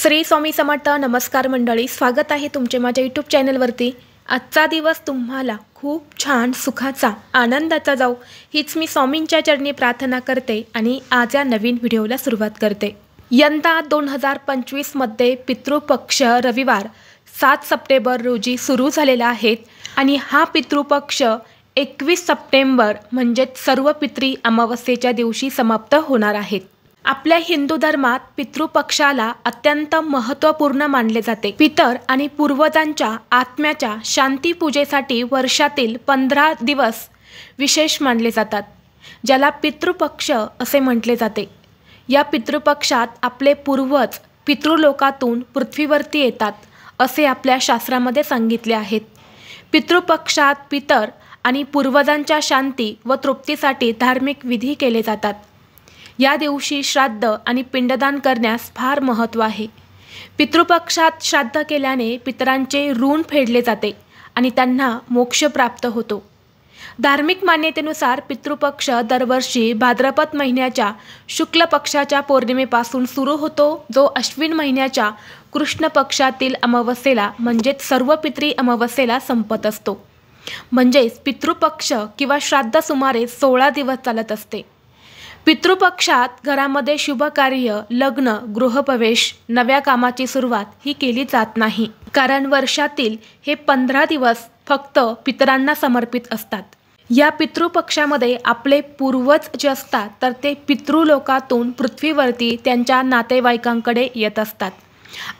श्री स्वामी समर्थ। नमस्कार मंडळी, स्वागत आहे तुमचे माझ्या यूट्यूब चॅनलवरती। आजचा दिवस तुम्हाला खूप छान सुखाचा आनंदाचा जाऊ हीच मी स्वामींच्या चरणी प्रार्थना करते आणि आज या नवीन व्हिडिओला सुरुवात करते। यंदा 2025 मध्ये पितृपक्ष रविवार 7 सप्टेंबर रोजी सुरू झालेला आहे आणि हा पितृपक्ष 21 सप्टेंबर म्हणजे सर्व पितृ अमावस्येच्या दिवशी समाप्त होणार आहेत। आपल्या हिंदू धर्मात पितृपक्षाला अत्यंत महत्त्वपूर्ण मानले जाते। पितर आणि पूर्वजांच्या आत्म्याच्या शांती पूजेसाठी वर्षातील 15 दिवस विशेष मानले जातात, ज्याला पितृपक्ष असे म्हटले जाते। या पितृपक्षात आपले पूर्वज पितृलोकातून पृथ्वीवरती येतात असे आपल्या शास्त्रामध्ये सांगितले आहेत। पितृपक्षात पितर आणि पूर्वजांच्या शांती व तृप्तीसाठी धार्मिक विधी केले जातात। या दिवशी श्राद्ध आणि पिंडदान करण्यास फार महत्त्व आहे। पितृपक्षात श्राद्ध केल्याने पितरांचे ऋण फेडले जाते आणि त्यांना मोक्ष प्राप्त होतो। धार्मिक मान्यतेनुसार पितृपक्ष दरवर्षी भाद्रपद महिन्याच्या शुक्ल पक्षाच्या पौर्णिमेपासून सुरू होतो, जो अश्विन महिन्याच्या कृष्ण पक्षातील अमावस्येला म्हणजेच सर्व पितृ अमावस्येला संपत असतो। म्हणजेच पितृपक्ष किंवा श्राद्ध सुमारे 16 दिवस चालत असते। पितृपक्षात घरामध्ये शुभ कार्य, लग्न, गृहप्रवेश, नव्या कामाची सुरुवात ही केली जात नाही, कारण वर्षातील हे 15 दिवस फक्त पितरांना समर्पित असतात। या पितृपक्षामध्ये आपले पूर्वज जे असतात तर ते पितृलोकातून पृथ्वीवरती त्यांच्या नातेवाईकांकडे येत असतात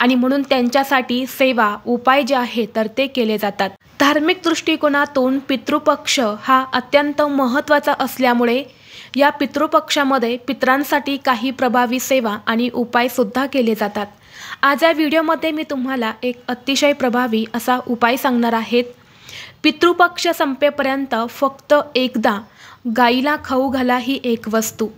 आणि म्हणून त्यांच्यासाठी सेवा उपाय जे आहे तर ते केले जातात। धार्मिक दृष्टिकोनातून पितृपक्ष हा अत्यंत महत्त्वाचा असल्यामुळे या पितृपक्षामध्ये पितरांसाठी काही प्रभावी सेवा आणि उपाय सुद्धा केले जातात। आज या व्हिडिओमध्ये मी तुम्हाला एक अतिशय प्रभावी असा उपाय सांगणार आहे। पितृपक्ष संपेपर्यंत फक्त एकदा गाईला खाऊ घाला ही एक वस्तू,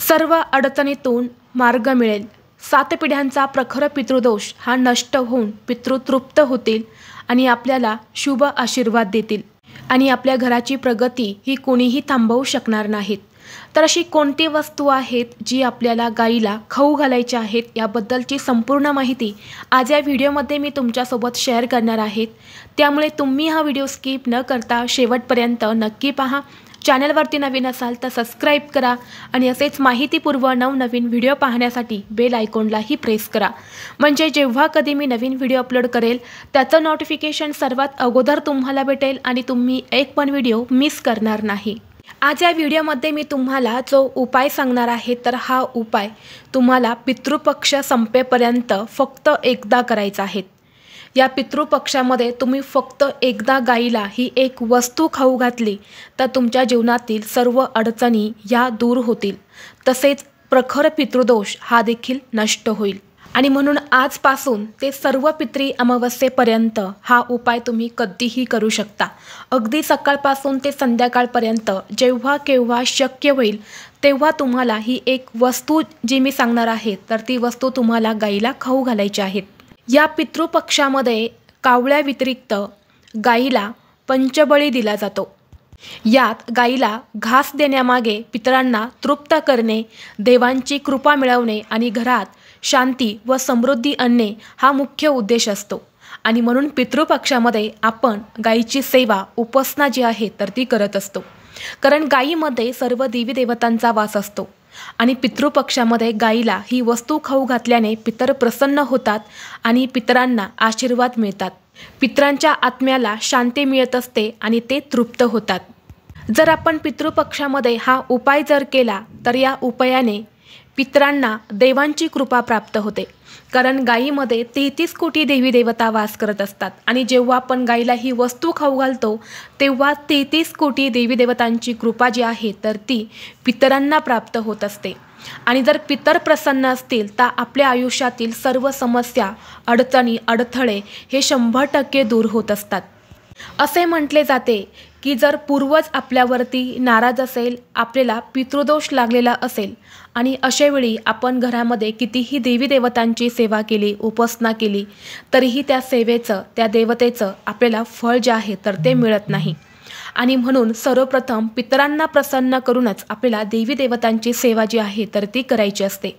सर्व अडचणीतून मार्ग मिळेल। 7 पिढ्यांचा प्रखर पितृदोष हा नष्ट होऊन पितृ तृप्त होतील आणि आपल्याला शुभ आशीर्वाद देतील आणि आपल्या घराची प्रगती ही कोणीही थांबवू शकणार नाहीत। तर अशी कोणती वस्तू आहेत जी आपल्याला गाईला खाऊ घालायची आहेत, याबद्दलची संपूर्ण माहिती आज या व्हिडिओमध्ये मी तुमच्यासोबत शेअर करणार आहे। त्यामुळे तुम्ही हा व्हिडिओ स्किप न करता शेवटपर्यंत नक्की पहा। चॅनलवरती नवीन असाल तर सबस्क्राईब करा आणि असेच माहितीपूर्व नवनवीन व्हिडिओ पाहण्यासाठी बेल आयकॉनलाही प्रेस करा, म्हणजे जेव्हा कधी मी नवीन व्हिडिओ अपलोड करेल त्याचं नोटिफिकेशन सर्वात अगोदर तुम्हाला भेटेल आणि तुम्ही एक पण व्हिडिओ मिस करणार नाही। आज या व्हिडिओमध्ये मी तुम्हाला जो उपाय सांगणार आहे तर हा उपाय तुम्हाला पितृपक्ष संपेपर्यंत फक्त एकदा करायचा आहे। या पितृपक्षामध्ये तुम्ही फक्त एकदा गाईला ही एक वस्तू खाऊ घातली तर तुमच्या जीवनातील सर्व अडचणी या दूर होतील, तसेच प्रखर पितृदोष हा देखील नष्ट होईल। आणि म्हणून आजपासून ते सर्व पितृ अमावस्येपर्यंत हा उपाय तुम्ही कधीही करू शकता। अगदी सकाळपासून ते संध्याकाळपर्यंत जेव्हा केव्हा शक्य होईल तेव्हा तुम्हाला ही एक वस्तू जी मी सांगणार आहे तर ती वस्तू तुम्हाला गाईला खाऊ घालायची आहे। या पितृपक्षामध्ये कावळ्या व्यतिरिक्त गाईला पंचबळी दिला जातो। यात गाईला घास देण्यामागे पितरांना तृप्त करणे, देवांची कृपा मिळवणे आणि घरात शांती व समृद्धी आणणे हा मुख्य उद्देश असतो। आणि म्हणून पितृपक्षामध्ये आपण गाईची सेवा उपासना जी आहे तर ती करत असतो, कारण गाईमध्ये सर्व देवी देवतांचा वास असतो आणि पितृपक्षामध्ये गाईला ही वस्तू खाऊ घातल्याने पितर प्रसन्न होतात आणि पितरांना आशीर्वाद मिळतात। पितरांच्या आत्म्याला शांती मिळत असते आणि ते तृप्त होतात। जर आपण पितृपक्षामध्ये हा उपाय जर केला तर या उपायाने पितरांना देवांची कृपा प्राप्त होते, कारण गायीमध्ये 33 कोटी देवी देवता वास करत असतात आणि जेव्हा आपण गाईला ही वस्तू खाऊ घालतो तेव्हा 33 कोटी देवी देवतांची कृपा जी आहे तर ती पितरांना प्राप्त होत असते। आणि जर पितर प्रसन्न असतील तर आपल्या आयुष्यातील सर्व समस्या, अडचणी, अडथळे हे 100% दूर होत असतात। असे म्हटले जाते की जर पूर्वज आपल्यावरती नाराज असेल, आपल्याला पितृदोष लागलेला असेल आणि अशावेळी आपण घरामध्ये कितीही देवी देवतांची सेवा केली, उपासना केली तरीही त्या सेवेचं, त्या देवतेचं आपल्याला फळ जे आहे तर ते मिळत नाही। आणि म्हणून सर्वप्रथम पितरांना प्रसन्न करूनच आपल्याला देवी देवतांची सेवा जी आहे तर ती करायची असते।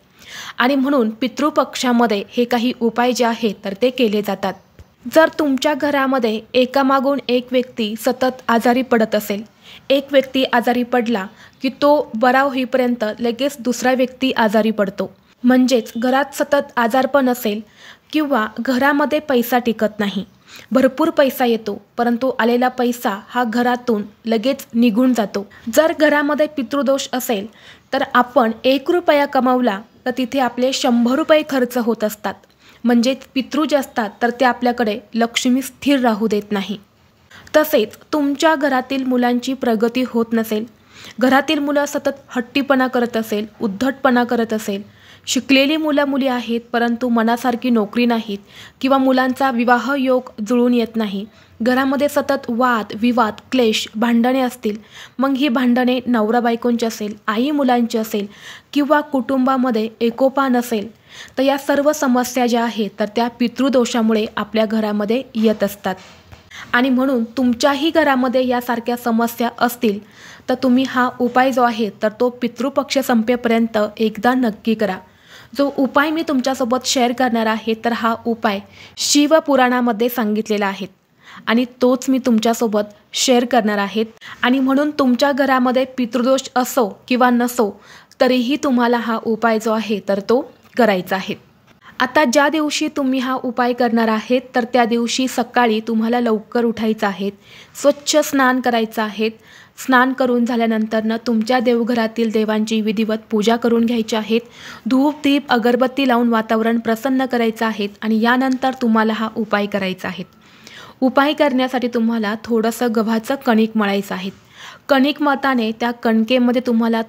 आणि म्हणून पितृपक्षामध्ये हे काही उपाय जे आहेत तर ते केले जातात. जर तुमच्या घरामध्ये एकामागून एक व्यक्ती सतत आजारी पडत असेल, एक व्यक्ती आजारी पडला की तो बरा होईपर्यंत लगेच दुसरा व्यक्ती आजारी पडतो, म्हणजेच घरात सतत आजारपण असेल किंवा घरामध्ये पैसा टिकत नाही, भरपूर पैसा येतो परंतु आलेला पैसा हा घरातून लगेच निघून जातो. जर घरामध्ये पितृदोष असेल तर आपण 1 रुपया कमावला तर तिथे आपले 100 रुपये खर्च होत असतात. म्हणजेच पितृ जे असतात तर ते आपल्याकडे लक्ष्मी स्थिर राहू देत नाही. तसेच तुमच्या घरातील मुलांची प्रगती होत नसेल, घरातील मुलं सतत हट्टीपणा करत असेल, उद्धटपणा करत असेल, शिकलेली मुलं मुली आहेत परंतु मनासारखी नोकरी नाहीत किंवा मुलांचा विवाह योग जुळून येत नाही, घरामध्ये सतत वाद विवाद क्लेश भांडणे असतील, मग ही भांडणे नवरा बायकोंची असेल, आई मुलांची असेल किंवा कुटुंबामध्ये एकोपा नसेल, तर या सर्व समस्या ज्या आहेत तर त्या पितृदोषामुळे आपल्या घरामध्ये येत असतात. आणि म्हणून तुमच्याही घरामध्ये यासारख्या समस्या असतील तर तुम्ही हा उपाय जो आहे तर तो पितृपक्ष संपेपर्यंत एकदा नक्की करा. जो उपाय मी तुमच्यासोबत शेअर करणार आहे तर हा उपाय शिवपुराणामध्ये सांगितलेला आहे आणि तोच मी तुमच्यासोबत शेअर करणार आहे. आणि म्हणून तुमच्या घरामध्ये पितृदोष असो किंवा नसो तरीही तुम्हाला हा उपाय जो आहे तर तो करायचा आहे. आता ज्या दिवशी तुम्ही हा उपाय करणार आहात तर त्या दिवशी सकाळी तुम्हाला लवकर उठायचं आहे, स्वच्छ स्नान करायचं आहे. स्नान करून झाल्यानंतर तुमच्या देवघरातील देवांची विधिवत पूजा करून घ्यायची आहेत. धूप दीप अगरबत्ती लावून वातावरण प्रसन्न करायचं आहे आणि यानंतर तुम्हाला हा उपाय करायचा आहे. उपाय करण्यासाठी तुम्हाला थोडंसं गव्हाचं कणिक मळायचं आहे. कणिक मळताना त्या कणकेमध्ये तुम्हाला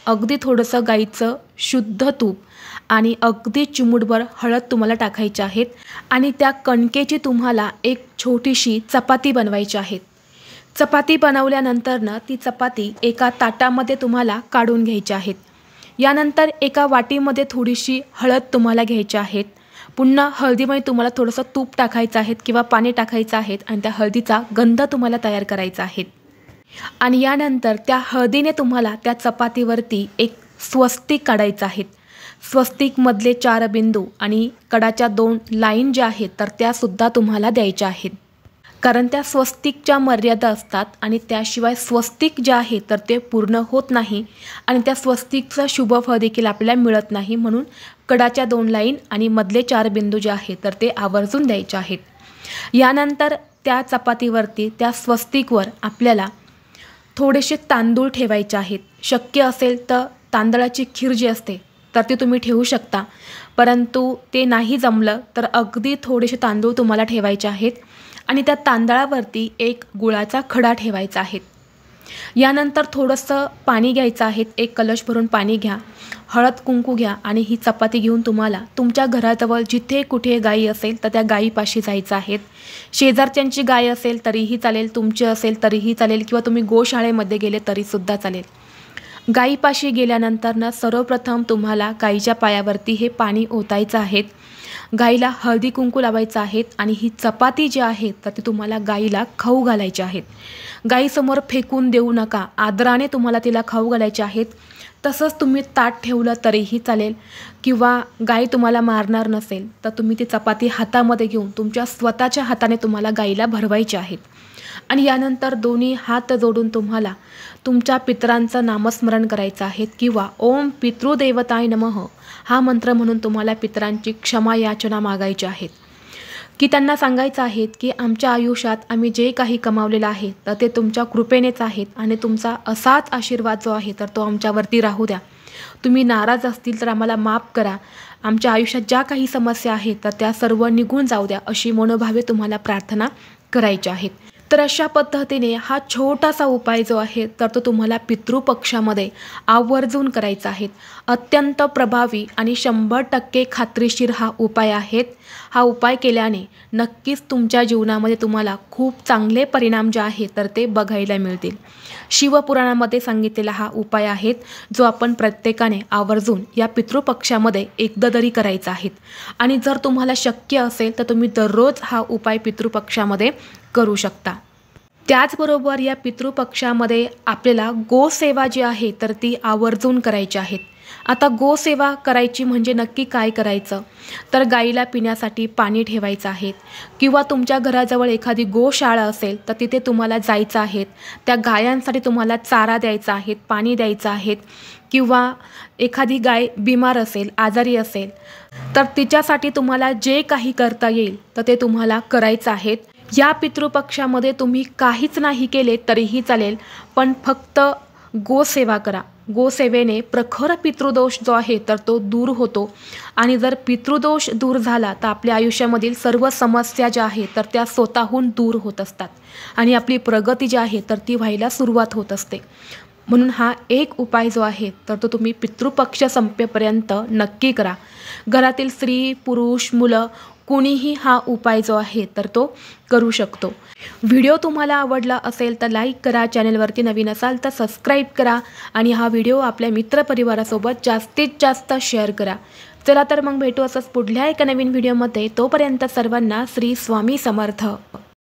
अगदी थोडंसं गाईचं शुद्ध तूप आणि अगदी चिमूटभर हळद तुम्हाला टाकायची आहेत आणि त्या कणकेची तुम्हाला एक छोटीशी चपाती बनवायची आहे. चपाती बनवल्यानंतर ती चपाती एका ताटामध्ये तुम्हाला काढून घ्यायची आहेत. यानंतर एका वाटीमध्ये थोडीशी हळद तुम्हाला घ्यायची आहेत. पुन्हा हळदीमध्ये तुम्हाला थोडंसं तूप टाकायचं आहे किंवा पाणी टाकायचं आहे आणि त्या हळदीचा गंध तुम्हाला तयार करायचा आहे. आणि यानंतर त्या हळदीने तुम्हाला त्या चपातीवरती एक स्वस्तिक काढायचं आहे. स्वस्तिकमधले 4 बिंदू आणि कडाच्या 2 लाईन ज्या आहेत तर त्यासुद्धा तुम्हाला द्यायच्या आहेत. कारण त्या स्वस्तिकच्या मर्यादा असतात आणि त्याशिवाय स्वस्तिक जे आहे तर ते पूर्ण होत नाही आणि त्या स्वस्तिकचं शुभ फळ देखील आपल्याला मिळत नाही. म्हणून कडाच्या 2 लाईन आणि मधले 4 बिंदू जे आहेत तर ते आवर्जून द्यायचे आहेत. यानंतर त्या चपातीवरती त्या स्वस्तिकवर आपल्याला थोडेसे तांदूळ ठेवायचे आहेत. शक्य असेल तर तांदळाची खीर जी असते तर ती तुम्ही ठेवू शकता, परंतु ते नाही जमलं तर अगदी थोडेसे तांदूळ तुम्हाला ठेवायचे आहेत आणि त्या तांदळावरती एक गुळाचा खडा ठेवायचा आहे. यानंतर थोडंसं पाणी घ्यायचं आहे, एक कलश भरून पाणी घ्या, हळद कुंकू घ्या आणि ही चपाती घेऊन तुम्हाला तुमच्या घराजवळ जिथे कुठे गाई असेल तर त्या गाईपाशी जायचं आहे. शेजारच्यांची गाय असेल तरीही चालेल, तुमची असेल तरीही चालेल किंवा तुम्ही गोशाळेमध्ये गेले तरीसुद्धा चालेल. गाईपाशी गेल्यानंतर सर्वप्रथम तुम्हाला गाईच्या पायावरती हे पाणी ओतायचं आहे. गाईला हळदी कुंकू लावायचं आहे आणि ही चपाती जी आहे तर ती तुम्हाला गाईला खाऊ घालायची आहेत. गाईसमोर फेकून देऊ नका, आदराने तुम्हाला तिला खाऊ घालायचे आहेत. तसंच तुम्ही ताट ठेवलं तरीही चालेल किंवा गाई तुम्हाला मारणार नसेल तर तुम्ही ती चपाती हातामध्ये घेऊन तुमच्या स्वतःच्या हाताने तुम्हाला गाईला भरवायची आहेत. आणि यानंतर दोन्ही हात जोडून तुम्हाला तुमच्या पितरांचं नामस्मरण करायचं आहे किंवा ओम पितृदेवताय नमः हा मंत्र म्हणून तुम्हाला पितरांची क्षमा याचना मागायची आहेत की त्यांना सांगायचं आहे की आमच्या आयुष्यात आम्ही जे काही कमावलेलं आहे तर ते तुमच्या कृपेनेच आहेत आणि तुमचा असाच आशीर्वाद जो आहे तर तो आमच्यावरती राहू द्या. तुम्ही नाराज असतील तर आम्हाला माफ करा. आमच्या आयुष्यात ज्या काही समस्या आहेत तर त्या सर्व निघून जाऊ द्या, अशी मनोभावे तुम्हाला प्रार्थना करायची आहेत. तर अशा पद्धतीने हा छोटासा उपाय जो आहे तर तो तुम्हाला पितृपक्षामध्ये आवर्जून करायचा आहे. अत्यंत प्रभावी आणि 100% खात्रीशीर हा उपाय आहे. हा उपाय केल्याने नक्कीच तुमच्या जीवनामध्ये तुम्हाला खूप चांगले परिणाम जे आहेत तर ते बघायला मिळतील. शिवपुराणामध्ये सांगितलेला हा उपाय आहे जो आपण प्रत्येकाने आवर्जून या पितृपक्षामध्ये एकदा तरी करायचा आहे. आणि जर तुम्हाला शक्य असेल तर तुम्ही दररोज हा उपाय पितृपक्षामध्ये करू शकता. त्याचबरोबर या पितृपक्षामध्ये आपल्याला गोसेवा जी आहे तर ती आवर्जून करायची आहे. आता गोसेवा करायची म्हणजे नक्की काय करायचं, तर गाईला पिण्यासाठी पाणी ठेवायचं आहे किंवा तुमच्या घराजवळ एखादी गोशाळा असेल तर तिथे तुम्हाला जायचं आहे. त्या गायांसाठी तुम्हाला चारा द्यायचा आहे, पाणी द्यायचं आहे. किंवा एखादी गाय बिमार असेल, आजारी असेल तर तिच्यासाठी तुम्हाला जे काही करता येईल तर ते तुम्हाला करायचं आहे. या पितृपक्षामध्ये तुम्ही काहीच नाही केले तरीही चालेल, पण फक्त गोसेवा करा. गोसेवेने प्रखर पितृदोष जो आहे तर तो दूर होतो आणि जर पितृदोष दूर झाला तर आपल्या आयुष्यामधील सर्व समस्या ज्या आहेत तर त्या स्वतःहून दूर होत असतात आणि आपली प्रगती जी आहे तर ती व्हायला सुरुवात होत असते. म्हणून हा एक उपाय जो आहे तर तो तुम्ही पितृपक्ष संपेपर्यंत नक्की करा. घरातील स्त्री, पुरुष, मुलं कुणीही हा उपाय जो आहे तर तो करू शकतो. व्हिडिओ तुम्हाला आवडला असेल तर लाईक करा, चॅनलवरती नवीन असाल तर सबस्क्राईब करा आणि हा व्हिडिओ आपल्या मित्रपरिवारासोबत जास्तीत जास्त शेअर करा. चला तर मग भेटू असंच पुढल्या एका नवीन व्हिडिओमध्ये. तोपर्यंत सर्वांना श्री स्वामी समर्थ.